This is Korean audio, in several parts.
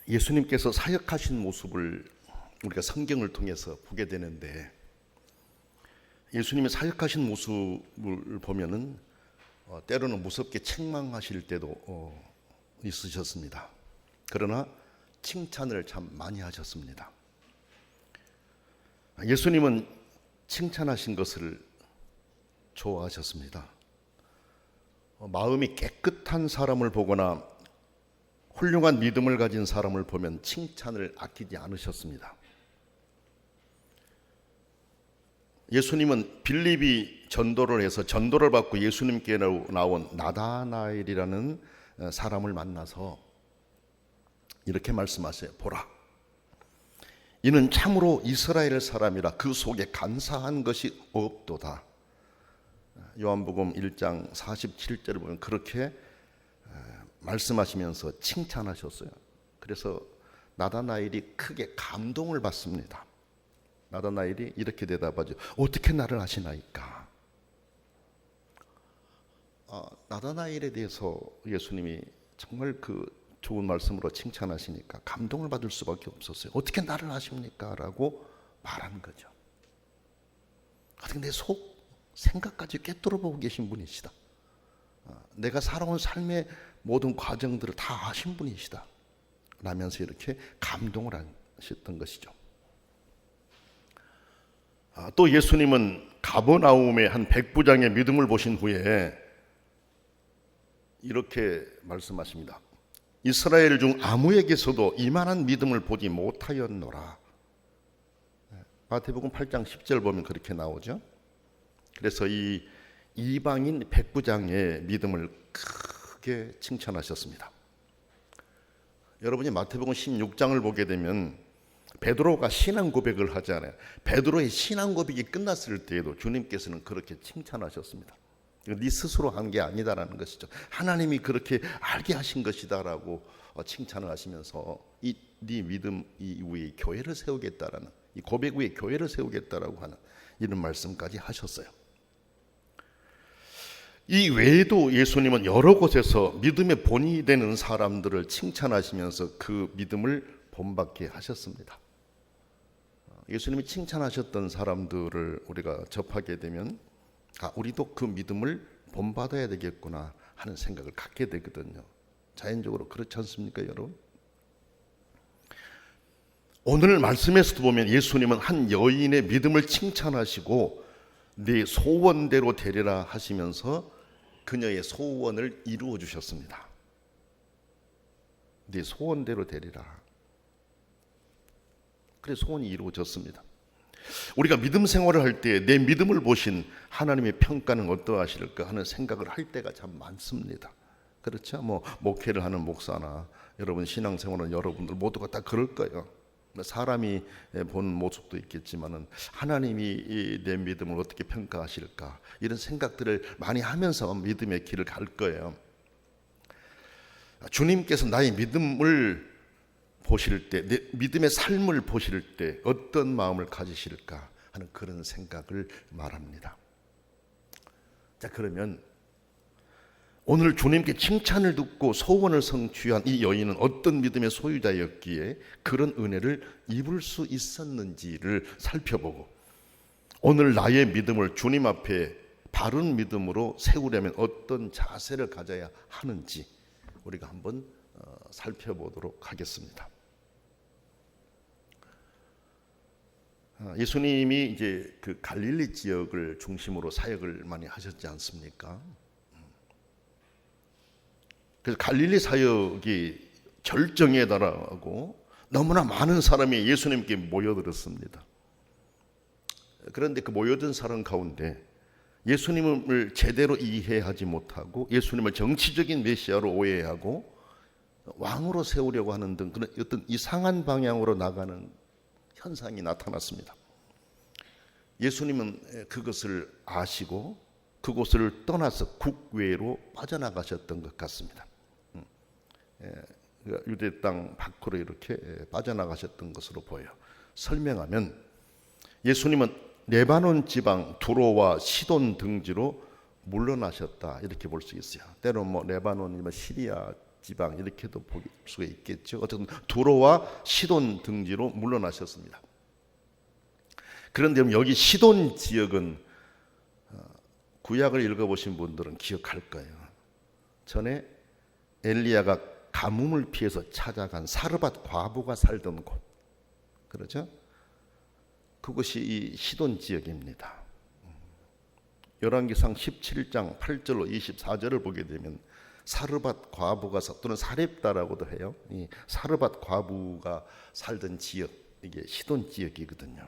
예수님께서 사역하신 모습을 우리가 성경을 통해서 보게 되는데, 예수님의 사역하신 모습을 보면은 때로는 무섭게 책망하실 때도 있으셨습니다. 그러나 칭찬을 참 많이 하셨습니다. 예수님은 칭찬하신 것을 좋아하셨습니다. 마음이 깨끗한 사람을 보거나 훌륭한 믿음을 가진 사람을 보면 칭찬을 아끼지 않으셨습니다. 예수님은 빌립이 전도를 해서 전도를 받고 예수님께 나온 나다나엘이라는 사람을 만나서 이렇게 말씀하세요. 보라, 이는 참으로 이스라엘 사람이라 그 속에 간사한 것이 없도다. 요한복음 1장 47절을 보면 그렇게 말씀하시면서 칭찬하셨어요. 그래서 나다나엘이 크게 감동을 받습니다. 나다나엘이 이렇게 대답하죠. 어떻게 나를 아시나이까? 나다나엘에 대해서 예수님이 정말 그 좋은 말씀으로 칭찬하시니까 감동을 받을 수밖에 없었어요. 어떻게 나를 아십니까? 라고 말하는 거죠. 어떻게 내 속 생각까지 꿰뚫어 보고 계신 분이시다. 내가 살아온 삶의 모든 과정들을 다 아신 분이시다 라면서 이렇게 감동을 하셨던 것이죠. 또 예수님은 가버나움의 한 백부장의 믿음을 보신 후에 이렇게 말씀하십니다. 이스라엘 중 아무에게서도 이만한 믿음을 보지 못하였노라. 마태복음 8장 10절 보면 그렇게 나오죠. 그래서 이 이방인 백부장의 믿음을 크게 칭찬하셨습니다. 여러분이 마태복음 16장을 보게 되면 베드로가 신앙 고백을 하잖아요. 베드로의 신앙 고백이 끝났을 때에도 주님께서는 그렇게 칭찬하셨습니다. 네 스스로 한 게 아니다라는 것이죠. 하나님이 그렇게 알게 하신 것이다라고 칭찬을 하시면서 네 믿음 위에 교회를 세우겠다라는, 이 고백 위에 교회를 세우겠다라고 하는 이런 말씀까지 하셨어요. 이 외에도 예수님은 여러 곳에서 믿음의 본이 되는 사람들을 칭찬하시면서 그 믿음을 본받게 하셨습니다. 예수님이 칭찬하셨던 사람들을 우리가 접하게 되면 우리도 그 믿음을 본받아야 되겠구나 하는 생각을 갖게 되거든요. 자연적으로 그렇지 않습니까, 여러분? 오늘 말씀에서도 보면 예수님은 한 여인의 믿음을 칭찬하시고 네 소원대로 되리라 하시면서 그녀의 소원을 이루어 주셨습니다. 네 소원대로 되리라. 그래 소원이 이루어졌습니다. 우리가 믿음 생활을 할 때 내 믿음을 보신 하나님의 평가는 어떠하실까 하는 생각을 할 때가 참 많습니다. 그렇죠? 목회를 하는 목사나 여러분 신앙생활은 여러분들 모두가 다 그럴 거예요. 사람이 보는 모습도 있겠지만은 하나님이 내 믿음을 어떻게 평가하실까 이런 생각들을 많이 하면서 믿음의 길을 갈 거예요. 주님께서 나의 믿음을 보실 때, 내 믿음의 삶을 보실 때 어떤 마음을 가지실까 하는 그런 생각을 말합니다. 자, 그러면 오늘 주님께 칭찬을 듣고 소원을 성취한 이 여인은 어떤 믿음의 소유자였기에 그런 은혜를 입을 수 있었는지를 살펴보고, 오늘 나의 믿음을 주님 앞에 바른 믿음으로 세우려면 어떤 자세를 가져야 하는지 우리가 한번 살펴보도록 하겠습니다. 예수님이 이제 그 갈릴리 지역을 중심으로 사역을 많이 하셨지 않습니까? 그래서 갈릴리 사역이 절정에 달하고 너무나 많은 사람이 예수님께 모여들었습니다. 그런데 그 모여든 사람 가운데 예수님을 제대로 이해하지 못하고 예수님을 정치적인 메시아로 오해하고 왕으로 세우려고 하는 등 그런 어떤 이상한 방향으로 나가는 현상이 나타났습니다. 예수님은 그것을 아시고 그곳을 떠나서 국외로 빠져나가셨던 것 같습니다. 유대 땅 밖으로 이렇게 빠져나가셨던 것으로 보여요. 설명하면 예수님은 레바논 지방 두로와 시돈 등지로 물러나셨다 이렇게 볼 수 있어요. 때로 레바논이면 시리아 지방 이렇게도 볼 수가 있겠죠. 어쨌든 두로와 시돈 등지로 물러나셨습니다. 그런데 여기 시돈 지역은 구약을 읽어보신 분들은 기억할 거예요. 전에 엘리야가 가뭄을 피해서 찾아간 사르밧 과부가 살던 곳, 그렇죠? 그것이 이 시돈 지역입니다. 열왕기상 17장 8절로 24절을 보게 되면 사르밧 과부가 또는 사렙다라고도 해요. 이 사르밧 과부가 살던 지역, 이게 시돈 지역이거든요.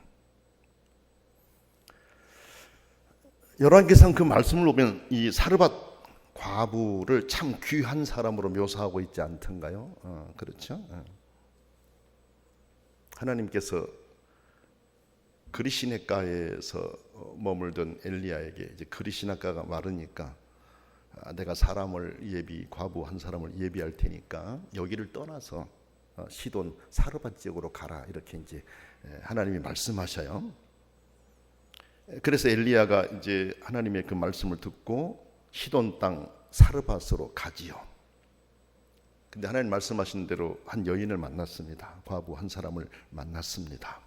열왕기상 그 말씀을 보면 이 사르밧 과부를 참 귀한 사람으로 묘사하고 있지 않던가요? 그렇죠? 하나님께서 그리시네가에서 머물던 엘리야에게 이제 그리시네가가 마르니까 내가 과부 한 사람을 예비할 테니까 여기를 떠나서 시돈 사르밧 지역으로 가라, 이렇게 이제 하나님이 말씀하셔요. 그래서 엘리야가 이제 하나님의 그 말씀을 듣고 시돈 땅 사르밧으로 가지요. 근데 하나님 말씀하신 대로 한 여인을 만났습니다. 과부 한 사람을 만났습니다.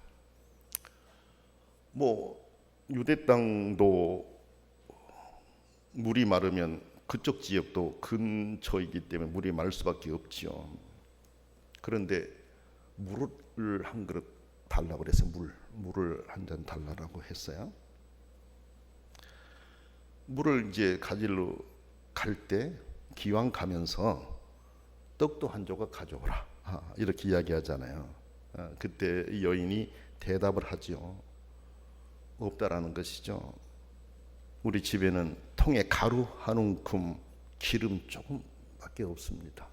유대 땅도 물이 마르면 그쪽 지역도 근처이기 때문에 물이 마를 수밖에 없지요. 그런데 물을 한 그릇 달라고 그래서 물을 한 잔 달라고 했어요. 물을 이제 가지러 갈 때 기왕 가면서 떡도 한 조각 가져오라, 이렇게 이야기하잖아요. 그때 이 여인이 대답을 하지요. 없다라는 것이죠. 우리 집에는 통에 가루 한 움큼, 기름 조금밖에 없습니다.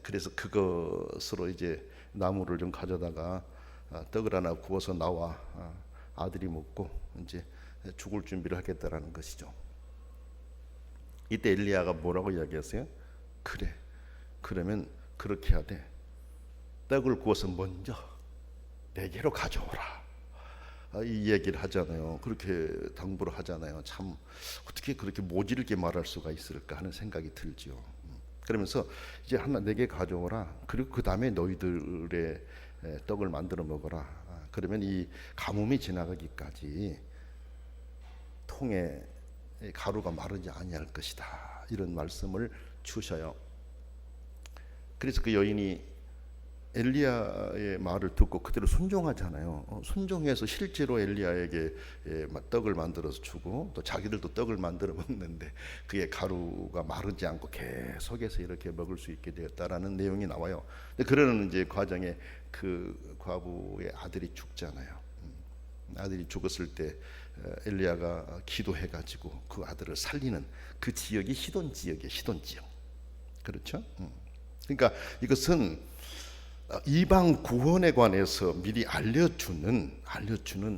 그래서 그것으로 이제 나무를 좀 가져다가 떡을 하나 구워서 나와 아들이 먹고 이제 죽을 준비를 하겠다라는 것이죠. 이때 엘리야가 뭐라고 이야기했어요? 그래, 그러면 그렇게 하되 떡을 구워서 먼저 내게로 가져오라, 이 얘기를 하잖아요. 그렇게 당부를 하잖아요. 참 어떻게 그렇게 모질게 말할 수가 있을까 하는 생각이 들죠. 그러면서 이제 하나 내게 가져오라, 그리고 그 다음에 너희들의 떡을 만들어 먹어라. 그러면 이 가뭄이 지나가기까지 통에 가루가 마르지 아니할 것이다, 이런 말씀을 주셔요. 그래서 그 여인이 엘리야의 말을 듣고 그대로 순종하잖아요. 순종해서 실제로 엘리야에게 떡을 만들어서 주고 또 자기들도 떡을 만들어 먹는데 그게 가루가 마르지 않고 계속해서 이렇게 먹을 수 있게 되었다라는 내용이 나와요. 근데 그러는 이제 과정에 그 과부의 아들이 죽잖아요. 아들이 죽었을 때 엘리야가 기도해가지고 그 아들을 살리는 그 지역이 시돈 지역이에요. 시돈 지역. 그렇죠? 그러니까 이것은 이방 구원에 관해서 미리 알려주는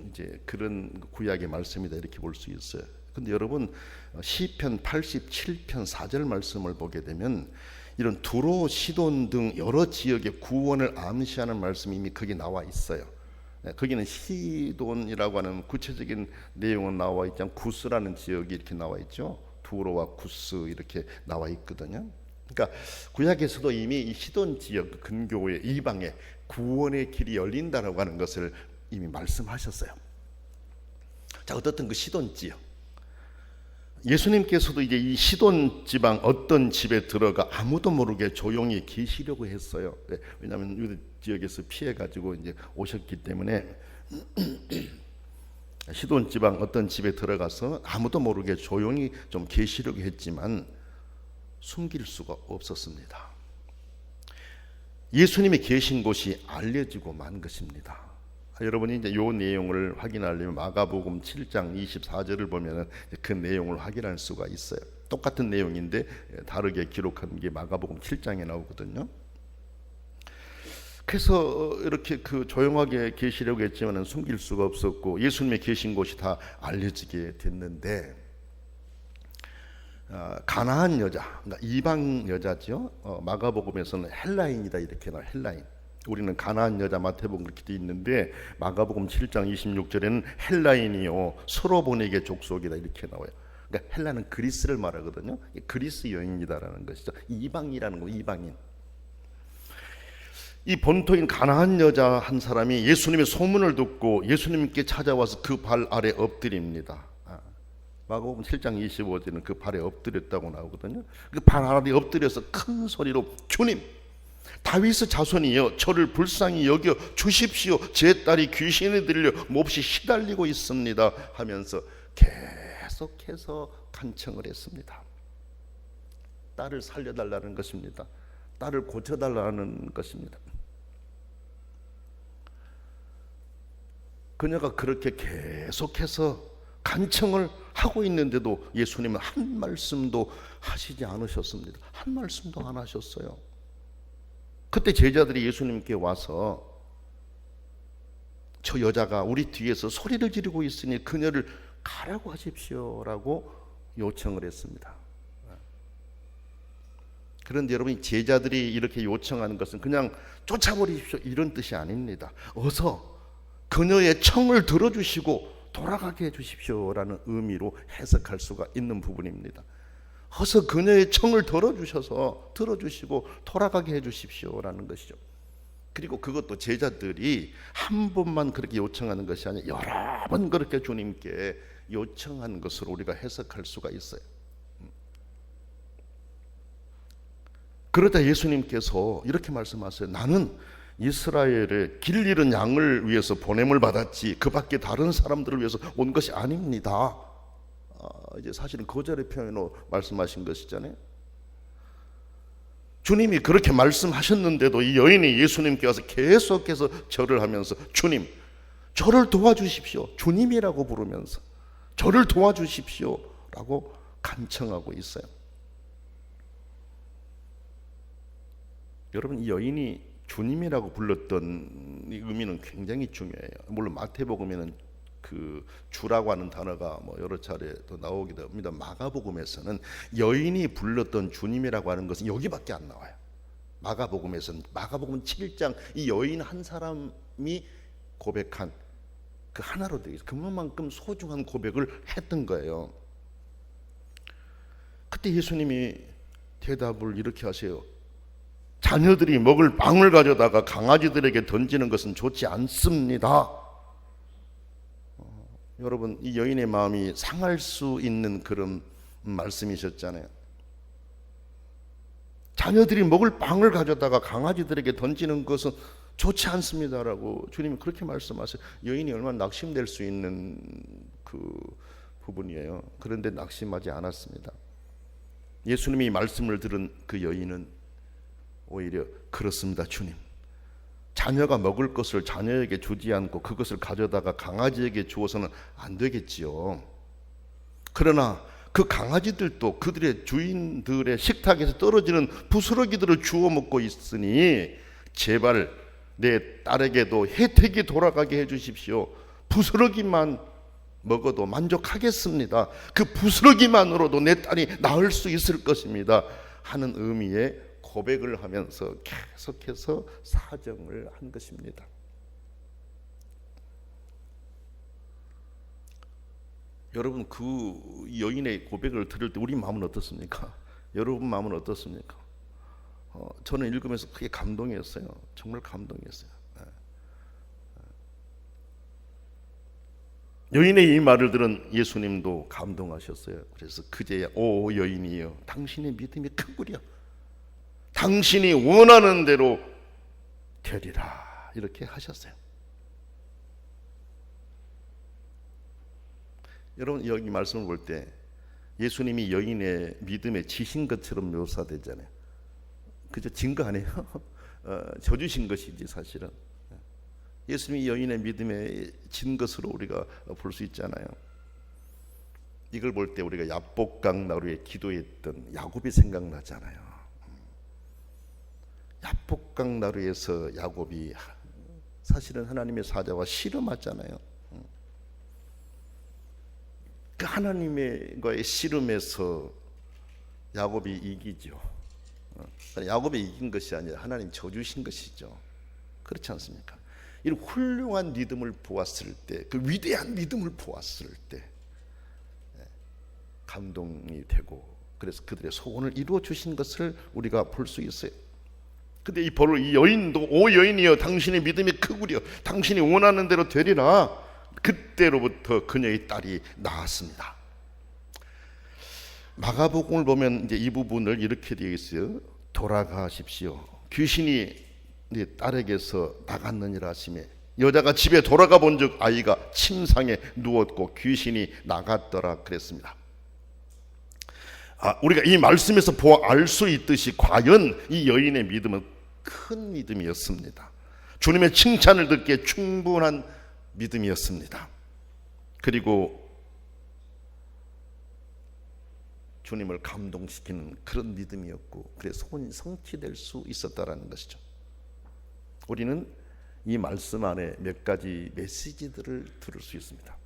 이제 그런 구약의 말씀이다, 이렇게 볼 수 있어요. 근데 여러분 시편 87편 4절 말씀을 보게 되면 이런 두로, 시돈 등 여러 지역의 구원을 암시하는 말씀이 이미 거기 나와 있어요. 거기는 시돈이라고 하는 구체적인 내용은 나와 있지 않고 구스라는 지역이 이렇게 나와 있죠. 두로와 구스 이렇게 나와 있거든요. 그러니까 구약에서도 이미 이 시돈 지역 근교의 이방에 구원의 길이 열린다라고 하는 것을 이미 말씀하셨어요. 자, 어떻든 그 시돈 지역, 예수님께서도 이제 이 시돈 지방 어떤 집에 들어가 아무도 모르게 조용히 계시려고 했어요. 왜냐하면 유대 지역에서 피해가지고 이제 오셨기 때문에 시돈 지방 어떤 집에 들어가서 아무도 모르게 조용히 좀 계시려고 했지만 숨길 수가 없었습니다. 예수님이 계신 곳이 알려지고 만 것입니다. 여러분이 이제 이 내용을 확인하려면 마가복음 7장 24절을 보면 그 내용을 확인할 수가 있어요. 똑같은 내용인데 다르게 기록한 게 마가복음 7장에 나오거든요. 그래서 이렇게 그 조용하게 계시려고 했지만 숨길 수가 없었고 예수님이 계신 곳이 다 알려지게 됐는데 가나안 여자, 그러니까 이방 여자죠. 마가복음에서는 헬라인이다 이렇게 나와요. 헬라인. 우리는 가나안 여자, 마태복음 그렇게 돼 있는데 마가복음 7장 26절에는 헬라인이요 서로 보내게 족속이다 이렇게 나와요. 그러니까 헬라는 그리스를 말하거든요. 그리스 여인이다라는 것이죠. 이방이라는 거, 이방인. 이 본토인 가나안 여자 한 사람이 예수님의 소문을 듣고 예수님께 찾아와서 그 발 아래 엎드립니다. 마가복음 7장 25절은 그 발에 엎드렸다고 나오거든요. 그 발 아래 엎드려서 큰 소리로 주님, 다윗의 자손이여 저를 불쌍히 여겨 주십시오. 제 딸이 귀신에 들려 몹시 시달리고 있습니다 하면서 계속해서 간청을 했습니다. 딸을 살려달라는 것입니다. 딸을 고쳐달라는 것입니다. 그녀가 그렇게 계속해서 간청을 하고 있는데도 예수님은 한 말씀도 하시지 않으셨습니다. 한 말씀도 안 하셨어요. 그때 제자들이 예수님께 와서 저 여자가 우리 뒤에서 소리를 지르고 있으니 그녀를 가라고 하십시오라고 요청을 했습니다. 그런데 여러분, 제자들이 이렇게 요청하는 것은 그냥 쫓아버리십시오 이런 뜻이 아닙니다. 어서 그녀의 청을 들어주시고 돌아가게 해주십시오라는 의미로 해석할 수가 있는 부분입니다. 어서 그녀의 청을 들어주시고 돌아가게 해주십시오라는 것이죠. 그리고 그것도 제자들이 한 번만 그렇게 요청하는 것이 아니라 여러 번 그렇게 주님께 요청한 것으로 우리가 해석할 수가 있어요. 그러다 예수님께서 이렇게 말씀하세요. 나는 이스라엘의 길 잃은 양을 위해서 보냄을 받았지 그 밖에 다른 사람들을 위해서 온 것이 아닙니다. 이제 사실은 거절의 표현으로 말씀하신 것이잖아요. 주님이 그렇게 말씀하셨는데도 이 여인이 예수님께 와서 계속해서 절을 하면서 주님, 저를 도와주십시오. 주님이라고 부르면서 저를 도와주십시오 라고 간청하고 있어요. 여러분, 이 여인이 주님이라고 불렀던 이 의미는 굉장히 중요해요. 물론 마태복음에는 그 주라고 하는 단어가 뭐 여러 차례 또 나오기도 합니다. 마가복음에서는 여인이 불렀던 주님이라고 하는 것은 여기밖에 안 나와요. 마가복음은 7장 이 여인 한 사람이 고백한 그 하나로 되어 있어요. 그만큼 소중한 고백을 했던 거예요. 그때 예수님이 대답을 이렇게 하세요. 자녀들이 먹을 빵을 가져다가 강아지들에게 던지는 것은 좋지 않습니다. 여러분, 이 여인의 마음이 상할 수 있는 그런 말씀이셨잖아요. 자녀들이 먹을 빵을 가져다가 강아지들에게 던지는 것은 좋지 않습니다라고 주님이 그렇게 말씀하세요. 여인이 얼마나 낙심될 수 있는 그 부분이에요. 그런데 낙심하지 않았습니다. 예수님이 말씀을 들은 그 여인은 오히려 그렇습니다, 주님. 자녀가 먹을 것을 자녀에게 주지 않고 그것을 가져다가 강아지에게 주어서는 안 되겠지요. 그러나 그 강아지들도 그들의 주인들의 식탁에서 떨어지는 부스러기들을 주워 먹고 있으니 제발 내 딸에게도 혜택이 돌아가게 해주십시오. 부스러기만 먹어도 만족하겠습니다. 그 부스러기만으로도 내 딸이 나을 수 있을 것입니다 하는 의미의 고백을 하면서 계속해서 사정을 한 것입니다. 여러분, 그 여인의 고백을 들을 때 우리 마음은 어떻습니까? 여러분 마음은 어떻습니까? 저는 읽으면서 크게 감동이었어요. 정말 감동이었어요. 여인의 이 말을 들은 예수님도 감동하셨어요. 그래서 그제야 오 여인이여, 당신의 믿음이 크구려. 당신이 원하는 대로 되리라 이렇게 하셨어요. 여러분, 여기 말씀을 볼 때 예수님이 여인의 믿음에 지신 것처럼 묘사되잖아요. 그저 진 거 아니에요? 져주신 것이지 사실은. 예수님이 여인의 믿음에 진 것으로 우리가 볼 수 있잖아요. 이걸 볼 때 우리가 야복강 나루에 기도했던 야곱이 생각나잖아요. 야복강 나루에서 야곱이 사실은 하나님의 사자와 씨름하잖아요. 그 하나님과의 씨름에서 야곱이 이기죠. 야곱이 이긴 것이 아니라 하나님 져주신 것이죠. 그렇지 않습니까? 이런 훌륭한 믿음을 보았을 때, 그 위대한 믿음을 보았을 때 감동이 되고 그래서 그들의 소원을 이루어 주신 것을 우리가 볼 수 있어요. 근데 이 여인도 오 여인이여 당신의 믿음이 크구려 당신이 원하는 대로 되리라. 그때로부터 그녀의 딸이 나았습니다. 마가복음을 보면 이제 이 부분을 이렇게 되어 있어요. 돌아가십시오. 귀신이 네 딸에게서 나갔느니라 하시매 여자가 집에 돌아가 본즉 아이가 침상에 누웠고 귀신이 나갔더라 그랬습니다. 우리가 이 말씀에서 보아 알 수 있듯이 과연 이 여인의 믿음은 큰 믿음이었습니다. 주님의 칭찬을 듣기에 충분한 믿음이었습니다. 그리고 주님을 감동시키는 그런 믿음이었고 그래서 소원이 성취될 수 있었다라는 것이죠. 우리는 이 말씀 안에 몇 가지 메시지들을 들을 수 있습니다.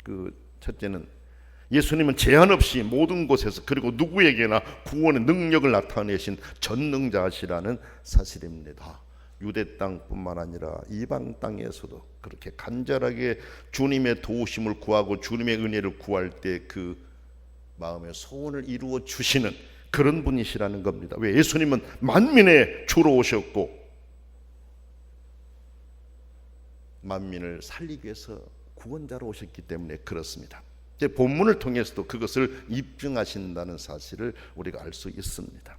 그 첫째는 예수님은 제한 없이 모든 곳에서 그리고 누구에게나 구원의 능력을 나타내신 전능자시라는 사실입니다. 유대 땅뿐만 아니라 이방 땅에서도 그렇게 간절하게 주님의 도우심을 구하고 주님의 은혜를 구할 때 그 마음의 소원을 이루어 주시는 그런 분이시라는 겁니다. 왜? 예수님은 만민의 주로 오셨고 만민을 살리기 위해서 구원자로 오셨기 때문에 그렇습니다. 본문을 통해서도 그것을 입증하신다는 사실을 우리가 알 수 있습니다.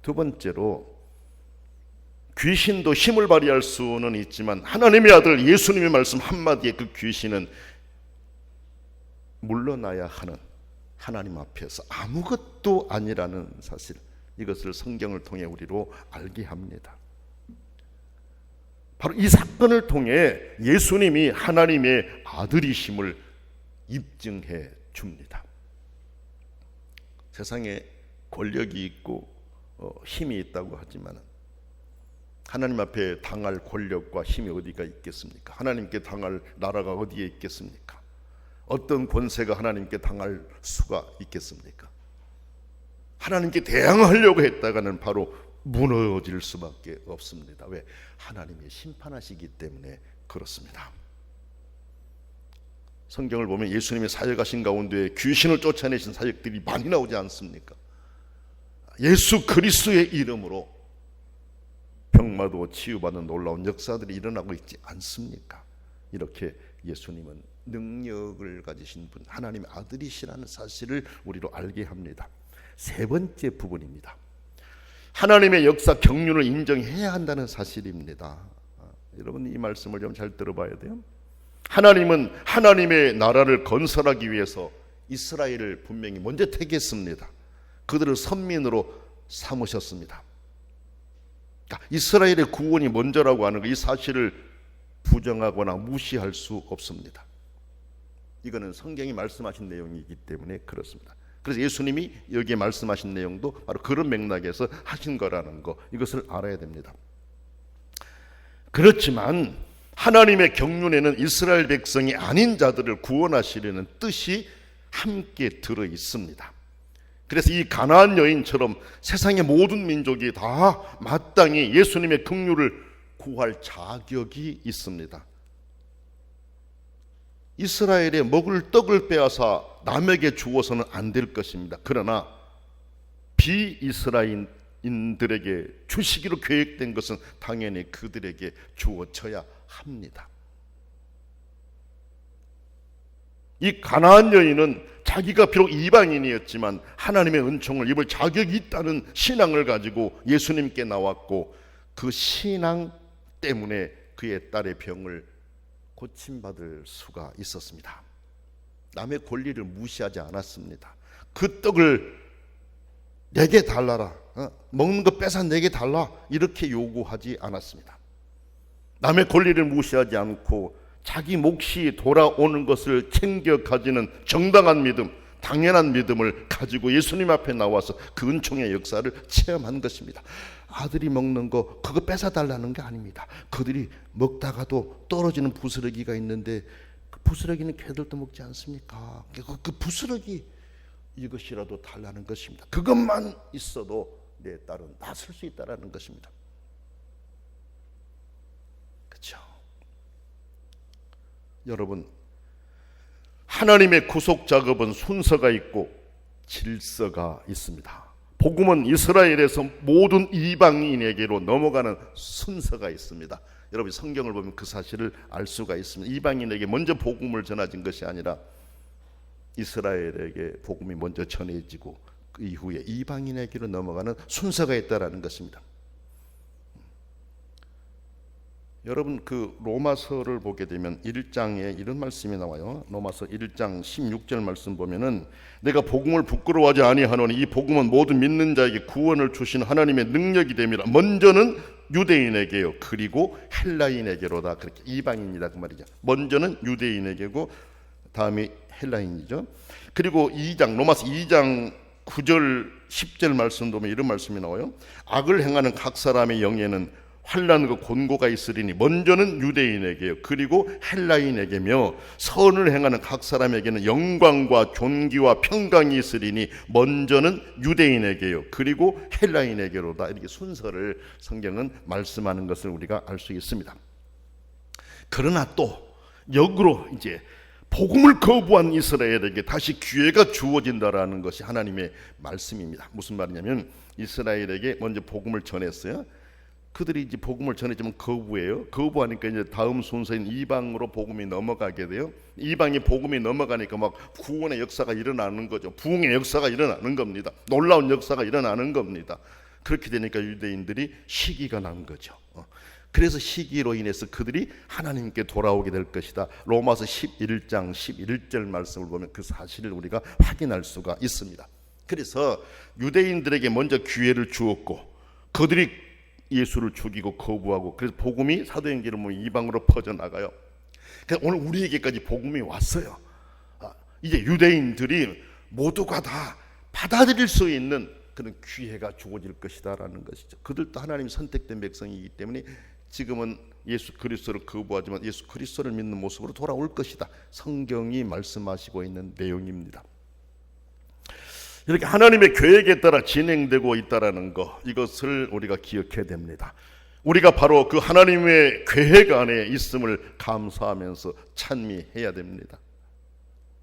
두 번째로 귀신도 힘을 발휘할 수는 있지만 하나님의 아들 예수님의 말씀 한마디에 그 귀신은 물러나야 하는 하나님 앞에서 아무것도 아니라는 사실, 이것을 성경을 통해 우리로 알게 합니다. 바로 이 사건을 통해 예수님이 하나님의 아들이심을 입증해 줍니다. 세상에 권력이 있고 힘이 있다고 하지만 하나님 앞에 당할 권력과 힘이 어디가 있겠습니까? 하나님께 당할 나라가 어디에 있겠습니까? 어떤 권세가 하나님께 당할 수가 있겠습니까? 하나님께 대항하려고 했다가는 바로 무너질 수밖에 없습니다. 왜? 하나님이 심판하시기 때문에 그렇습니다. 성경을 보면 예수님의 사역하신 가운데 귀신을 쫓아내신 사역들이 많이 나오지 않습니까? 예수 그리스도의 이름으로 병마도 치유받는 놀라운 역사들이 일어나고 있지 않습니까? 이렇게 예수님은 능력을 가지신 분, 하나님의 아들이시라는 사실을 우리로 알게 합니다. 세 번째 부분입니다. 하나님의 역사 경륜을 인정해야 한다는 사실입니다. 여러분 이 말씀을 좀 잘 들어봐야 돼요. 하나님은 하나님의 나라를 건설하기 위해서 이스라엘을 분명히 먼저 택했습니다. 그들을 선민으로 삼으셨습니다. 이스라엘의 구원이 먼저라고 하는 이 사실을 부정하거나 무시할 수 없습니다. 이거는 성경이 말씀하신 내용이기 때문에 그렇습니다. 그래서 예수님이 여기에 말씀하신 내용도 바로 그런 맥락에서 하신 거라는 거, 이것을 알아야 됩니다. 그렇지만 하나님의 경륜에는 이스라엘 백성이 아닌 자들을 구원하시려는 뜻이 함께 들어 있습니다. 그래서 이 가나안 여인처럼 세상의 모든 민족이 다 마땅히 예수님의 긍휼을 구할 자격이 있습니다. 이스라엘에 먹을 떡을 빼앗아 남에게 주어서는 안 될 것입니다. 그러나 비이스라엘인들에게 주시기로 계획된 것은 당연히 그들에게 주어져야 합니다. 이 가나안 여인은 자기가 비록 이방인이었지만 하나님의 은총을 입을 자격이 있다는 신앙을 가지고 예수님께 나왔고 그 신앙 때문에 그의 딸의 병을 고침받을 수가 있었습니다. 남의 권리를 무시하지 않았습니다. 그 떡을 내게 달라라, 먹는 거 뺏어 내게 달라, 이렇게 요구하지 않았습니다. 남의 권리를 무시하지 않고 자기 몫이 돌아오는 것을 챙겨 가지는 정당한 믿음, 당연한 믿음을 가지고 예수님 앞에 나와서 그 은총의 역사를 체험한 것입니다. 아들이 먹는 거 그거 뺏어달라는 게 아닙니다. 그들이 먹다가도 떨어지는 부스러기가 있는데 그 부스러기는 개들도 먹지 않습니까? 그 부스러기 이것이라도 달라는 것입니다. 그것만 있어도 내 딸은 낫을 수 있다라는 것입니다. 그렇죠? 여러분, 하나님의 구속 작업은 순서가 있고 질서가 있습니다. 복음은 이스라엘에서 모든 이방인에게로 넘어가는 순서가 있습니다. 여러분 성경을 보면 그 사실을 알 수가 있습니다. 이방인에게 먼저 복음을 전해진 것이 아니라 이스라엘에게 복음이 먼저 전해지고 그 이후에 이방인에게로 넘어가는 순서가 있다라는 것입니다. 여러분 그 로마서를 보게 되면 1장에 이런 말씀이 나와요. 로마서 1장 16절 말씀 보면은 내가 복음을 부끄러워하지 아니하노니 이 복음은 모든 믿는 자에게 구원을 주신 하나님의 능력이 됨이라. 먼저는 유대인에게요 그리고 헬라인에게로다. 그렇게 이방인이다 그 말이죠. 먼저는 유대인에게고 다음에 헬라인이죠. 그리고 2장 로마서 2장 9절 10절 말씀 보면 이런 말씀이 나와요. 악을 행하는 각 사람의 영에는 환난과 곤고가 있으리니 먼저는 유대인에게요 그리고 헬라인에게며 선을 행하는 각 사람에게는 영광과 존귀와 평강이 있으리니 먼저는 유대인에게요 그리고 헬라인에게로다. 이렇게 순서를 성경은 말씀하는 것을 우리가 알 수 있습니다. 그러나 또 역으로 이제 복음을 거부한 이스라엘에게 다시 기회가 주어진다라는 것이 하나님의 말씀입니다. 무슨 말이냐면 이스라엘에게 먼저 복음을 전했어요. 그들이 이제 복음을 전해주면 거부해요. 거부하니까 이제 다음 순서인 이방으로 복음이 넘어가게 돼요. 이방이 복음이 넘어가니까 막 구원의 역사가 일어나는 거죠. 부흥의 역사가 일어나는 겁니다. 놀라운 역사가 일어나는 겁니다. 그렇게 되니까 유대인들이 시기가 난 거죠. 그래서 시기로 인해서 그들이 하나님께 돌아오게 될 것이다. 로마서 11장 11절 말씀을 보면 그 사실을 우리가 확인할 수가 있습니다. 그래서 유대인들에게 먼저 기회를 주었고 그들이 예수를 죽이고 거부하고 그래서 복음이 사도행전을 보면 이방으로 퍼져나가요. 그래서 오늘 우리에게까지 복음이 왔어요. 이제 유대인들이 모두가 다 받아들일 수 있는 그런 기회가 주어질 것이다라는 것이죠. 그들도 하나님 선택된 백성이기 때문에 지금은 예수 그리스도를 거부하지만 예수 그리스도를 믿는 모습으로 돌아올 것이다. 성경이 말씀하시고 있는 내용입니다. 이렇게 하나님의 계획에 따라 진행되고 있다라는 것, 이것을 우리가 기억해야 됩니다. 우리가 바로 그 하나님의 계획 안에 있음을 감사하면서 찬미해야 됩니다.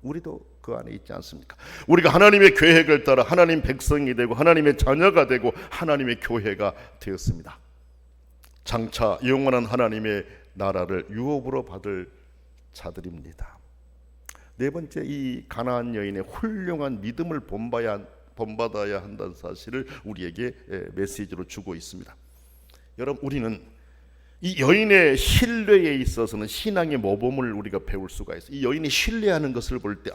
우리도 그 안에 있지 않습니까? 우리가 하나님의 계획을 따라 하나님 백성이 되고 하나님의 자녀가 되고 하나님의 교회가 되었습니다. 장차 영원한 하나님의 나라를 유업으로 받을 자들입니다. 네 번째, 이 가나안 여인의 훌륭한 믿음을 본받아야 한다는 사실을 우리에게 메시지로 주고 있습니다. 여러분, 우리는 이 여인의 신뢰에 있어서는 신앙의 모범을 우리가 배울 수가 있어요. 이 여인이 신뢰하는 것을 볼 때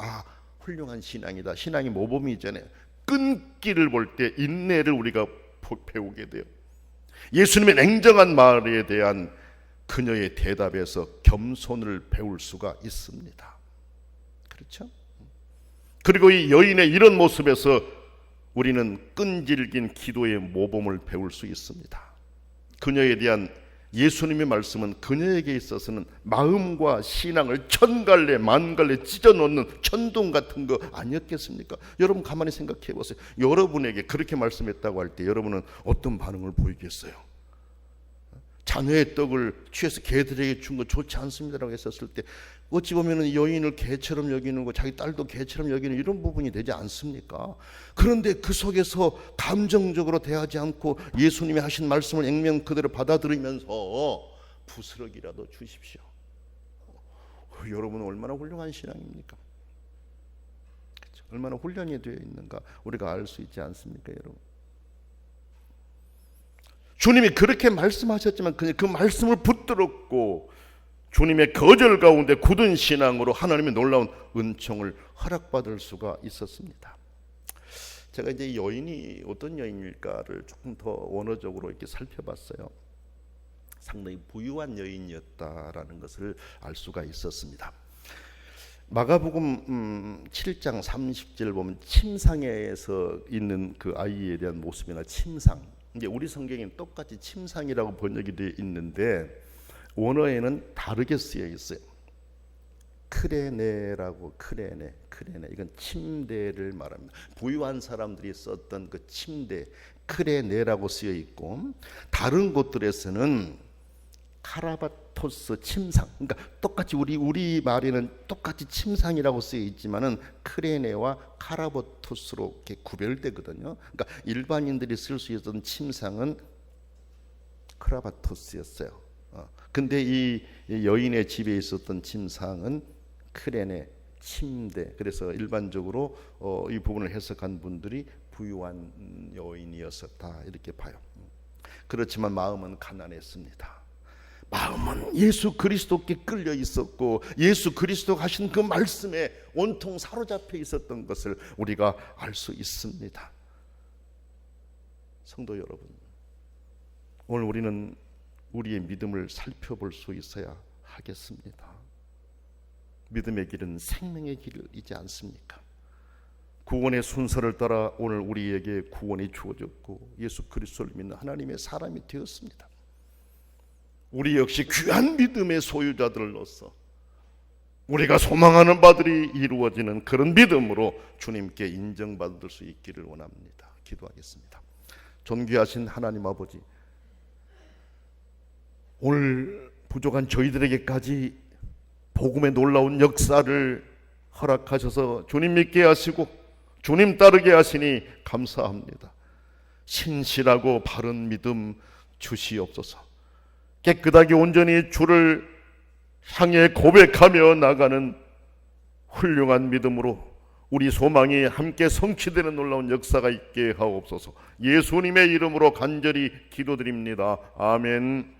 훌륭한 신앙이다. 신앙의 모범이 있잖아요. 끈기를 볼 때 인내를 우리가 배우게 돼요. 예수님의 냉정한 말에 대한 그녀의 대답에서 겸손을 배울 수가 있습니다. 그렇죠? 그리고 이 여인의 이런 모습에서 우리는 끈질긴 기도의 모범을 배울 수 있습니다. 그녀에 대한 예수님의 말씀은 그녀에게 있어서는 마음과 신앙을 천갈래 만갈래 찢어놓는 천둥 같은 거 아니었겠습니까? 여러분 가만히 생각해 보세요. 여러분에게 그렇게 말씀했다고 할 때 여러분은 어떤 반응을 보이겠어요? 자녀의 떡을 취해서 개들에게 준 거 좋지 않습니다라고 했었을 때 어찌 보면 여인을 개처럼 여기는 거, 자기 딸도 개처럼 여기는 이런 부분이 되지 않습니까? 그런데 그 속에서 감정적으로 대하지 않고 예수님이 하신 말씀을 액면 그대로 받아들이면서 부스러기라도 주십시오. 여러분은 얼마나 훌륭한 신앙입니까? 그렇죠? 얼마나 훈련이 되어 있는가 우리가 알 수 있지 않습니까, 여러분? 주님이 그렇게 말씀하셨지만 그 말씀을 붙들었고 주님의 거절 가운데 굳은 신앙으로 하나님의 놀라운 은총을 허락받을 수가 있었습니다. 제가 이제 이 여인이 어떤 여인일까를 조금 더 원어적으로 이렇게 살펴봤어요. 상당히 부유한 여인이었다라는 것을 알 수가 있었습니다. 마가복음 7장 30절 보면 침상에서 있는 그 아이에 대한 모습이나 침상, 이제 우리 성경에는 똑같이 침상이라고 번역이 되어 있는데 원어에는 다르게 쓰여 있어요. 크레네라고, 크레네 이건 침대를 말합니다. 부유한 사람들이 썼던 그 침대 크레네라고 쓰여 있고, 다른 곳들에서는 카라바토스 침상. 그러니까 똑같이 우리 말에는 똑같이 침상이라고 쓰여 있지만은 크레네와 카라바토스로 이렇게 구별되거든요. 그러니까 일반인들이 쓸 수 있었던 침상은 크라바토스였어요. 근데 이 여인의 집에 있었던 침상은 크레네, 침대. 그래서 일반적으로 이 부분을 해석한 분들이 부유한 여인이었었다 이렇게 봐요. 그렇지만 마음은 가난했습니다. 마음은 예수 그리스도께 끌려 있었고 예수 그리스도가 하신 그 말씀에 온통 사로잡혀 있었던 것을 우리가 알 수 있습니다. 성도 여러분, 오늘 우리는 우리의 믿음을 살펴볼 수 있어야 하겠습니다. 믿음의 길은 생명의 길이지 않습니까? 구원의 순서를 따라 오늘 우리에게 구원이 주어졌고 예수 그리스도를 믿는 하나님의 사람이 되었습니다. 우리 역시 귀한 믿음의 소유자들로서 우리가 소망하는 바들이 이루어지는 그런 믿음으로 주님께 인정받을 수 있기를 원합니다. 기도하겠습니다. 존귀하신 하나님 아버지, 오늘 부족한 저희들에게까지 복음의 놀라운 역사를 허락하셔서 주님 믿게 하시고 주님 따르게 하시니 감사합니다. 신실하고 바른 믿음 주시옵소서. 깨끗하게 온전히 주를 향해 고백하며 나가는 훌륭한 믿음으로 우리 소망이 함께 성취되는 놀라운 역사가 있게 하옵소서. 예수님의 이름으로 간절히 기도드립니다. 아멘.